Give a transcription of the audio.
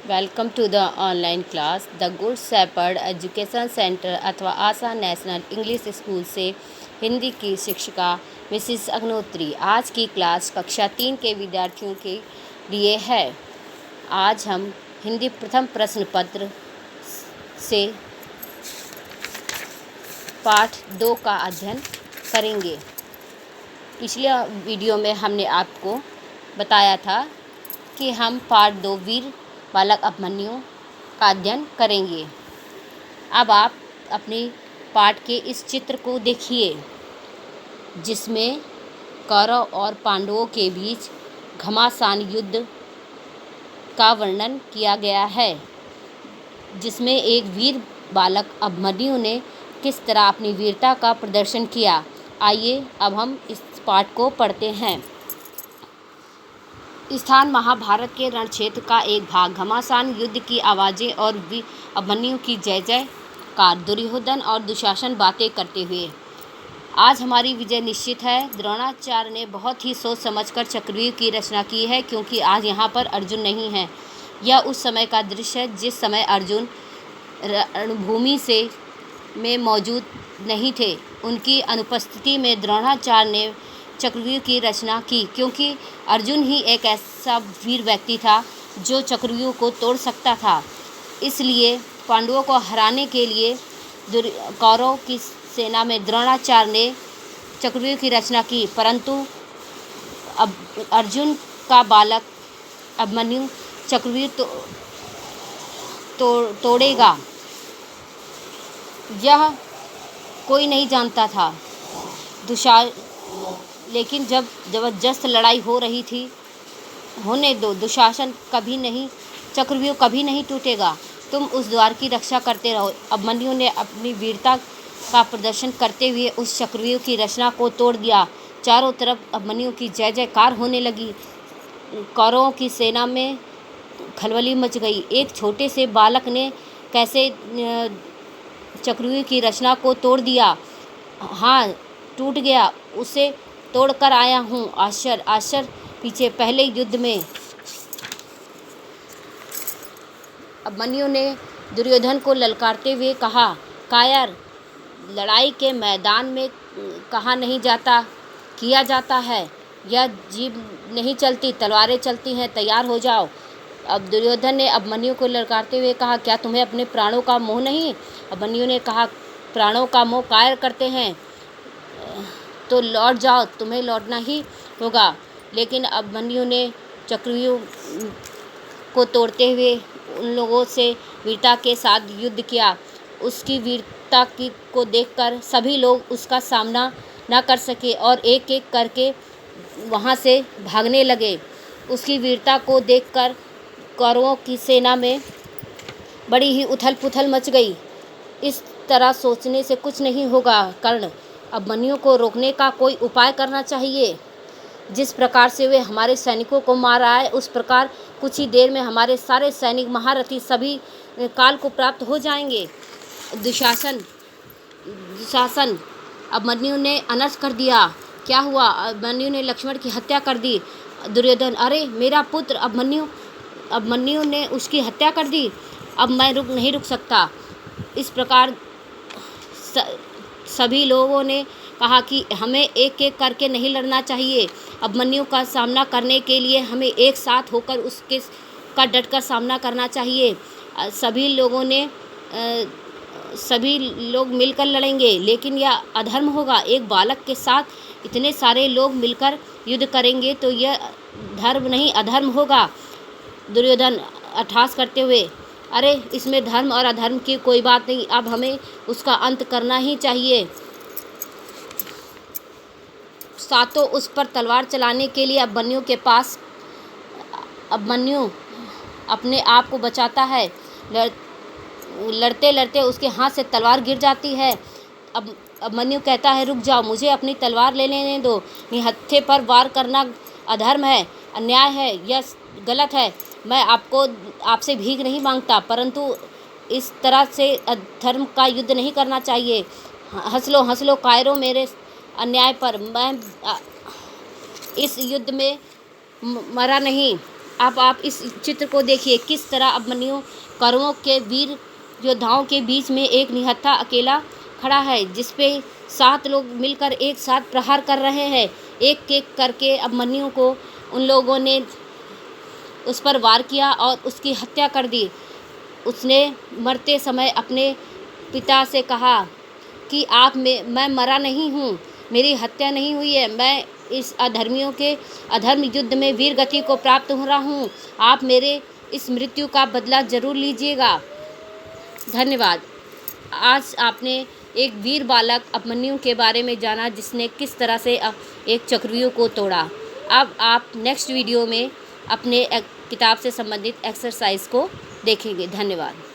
Welcome to the online class the good shepherd education centre अथवा Asha national English school से हिंदी की शिक्षिका Mrs Agnihotri. आज की क्लास कक्षा 3 के विद्यार्थियों के लिए है। आज हम हिंदी प्रथम प्रश्न पत्र से पाठ 2 का अध्ययन करेंगे। पिछले वीडियो में हमने आपको बताया था कि हम पाठ 2 वीर बालक अभिमन्यु का अध्ययन करेंगे। अब आप अपनी पाठ के इस चित्र को देखिए जिसमें कौरव और पांडवों के बीच घमासान युद्ध का वर्णन किया गया है, जिसमें एक वीर बालक अभिमन्यु ने किस तरह अपनी वीरता का प्रदर्शन किया। आइए अब हम इस पाठ को पढ़ते हैं। स्थान महाभारत के रण क्षेत्र का एक भाग। घमासान युद्ध की आवाज़ें और अभिमन्यु की जय जयकार। दुर्योधन और दुशासन बातें करते हुए। आज हमारी विजय निश्चित है। द्रोणाचार्य ने बहुत ही सोच समझकर चक्रव्यूह की रचना की है, क्योंकि आज यहाँ पर अर्जुन नहीं है। यह उस समय का दृश्य है जिस समय अर्जुन रणभूमि में मौजूद नहीं थे। उनकी अनुपस्थिति में द्रोणाचार्य ने चक्रव्यूह की रचना की, क्योंकि अर्जुन ही एक ऐसा वीर व्यक्ति था जो चक्रव्यूह को तोड़ सकता था। इसलिए पांडवों को हराने के लिए कौरवों की सेना में द्रोणाचार्य ने चक्रव्यूह की रचना की, परंतु अब अर्जुन का बालक अभिमन्यु चक्रव्यूह तोड़ेगा यह कोई नहीं जानता था। लेकिन जब जबरदस्त लड़ाई हो रही थी, होने दो, दुशासन कभी नहीं, चक्रव्यूह कभी नहीं टूटेगा, तुम उस द्वार की रक्षा करते रहो। अभिमन्यु ने अपनी वीरता का प्रदर्शन करते हुए उस चक्रव्यूह की रचना को तोड़ दिया। चारों तरफ अभिमन्यु की जय जयकार होने लगी। कौरवों की सेना में खलबली मच गई। एक छोटे से बालक ने कैसे चक्रव्यूह की रचना को तोड़ दिया। हाँ, टूट गया, उसे तोड़ कर आया हूँ। आश्चर्य पीछे। पहले युद्ध में अभिमन्यु ने दुर्योधन को ललकारते हुए कहा, कायर, लड़ाई के मैदान में कहा नहीं जाता किया जाता है। यह जीभ नहीं चलती, तलवारें चलती हैं, तैयार हो जाओ। अब दुर्योधन ने अभिमन्यु को ललकारते हुए कहा, क्या तुम्हें अपने प्राणों का मोह नहीं? अभिमन्यु ने कहा, प्राणों का मोह कायर करते हैं तो लौट जाओ, तुम्हें लौटना ही होगा। लेकिन अभिमन्यु ने चक्रव्यूह को तोड़ते हुए उन लोगों से वीरता के साथ युद्ध किया। उसकी वीरता को देखकर सभी लोग उसका सामना न कर सके और एक एक करके वहाँ से भागने लगे। उसकी वीरता को देखकर कौरवों की सेना में बड़ी ही उथल पुथल मच गई। इस तरह सोचने से कुछ नहीं होगा कर्ण, अभिमन्यु को रोकने का कोई उपाय करना चाहिए। जिस प्रकार से वे हमारे सैनिकों को मार रहा है, उस प्रकार कुछ ही देर में हमारे सारे सैनिक महारथी सभी काल को प्राप्त हो जाएंगे। दुशासन अभिमन्यु ने अनर्थ कर दिया। क्या हुआ? अभिमन्यु ने लक्ष्मण की हत्या कर दी। दुर्योधन, अरे मेरा पुत्र अभिमन्यु ने उसकी हत्या कर दी, अब मैं नहीं रुक सकता। इस प्रकार सभी लोगों ने कहा कि हमें एक एक करके नहीं लड़ना चाहिए। अभिमन्यु का सामना करने के लिए हमें एक साथ होकर उसके का डटकर सामना करना चाहिए। सभी लोग मिलकर लड़ेंगे, लेकिन यह अधर्म होगा। एक बालक के साथ इतने सारे लोग मिलकर युद्ध करेंगे तो यह धर्म नहीं अधर्म होगा। दुर्योधन अट्टहास करते हुए, अरे इसमें धर्म और अधर्म की कोई बात नहीं, अब हमें उसका अंत करना ही चाहिए। सातों उस पर तलवार चलाने के लिए अभिमन्यु अपने आप को बचाता है। लड़ते लड़ते उसके हाथ से तलवार गिर जाती है। अब अभिमन्यु कहता है, रुक जाओ, मुझे अपनी तलवार ले लेने दो। निहत्थे पर वार करना अधर्म है, अन्याय है, यह गलत है। मैं आपसे भीख नहीं मांगता, परंतु इस तरह से अधर्म का युद्ध नहीं करना चाहिए। हंस लो कायरों मेरे अन्याय पर। मैं इस युद्ध में मरा नहीं, अब आप इस चित्र को देखिए, किस तरह अभिमन्यु कौरवों के वीर योद्धाओं के बीच में एक निहत्था अकेला खड़ा है, जिस पे 7 लोग मिलकर एक साथ प्रहार कर रहे हैं। एक एक करके अभिमन्यु को उन लोगों ने उस पर वार किया और उसकी हत्या कर दी। उसने मरते समय अपने पिता से कहा कि मैं मरा नहीं हूँ, मेरी हत्या नहीं हुई है, मैं इस अधर्मियों के अधर्म युद्ध में वीर गति को प्राप्त हो रहा हूँ। आप मेरे इस मृत्यु का बदला ज़रूर लीजिएगा। धन्यवाद। आज आपने एक वीर बालक अभिमन्यु के बारे में जाना, जिसने किस तरह से एक चक्रव्यूह को तोड़ा। अब आप नेक्स्ट वीडियो में अपने किताब से संबंधित एक्सरसाइज को देखेंगे। धन्यवाद।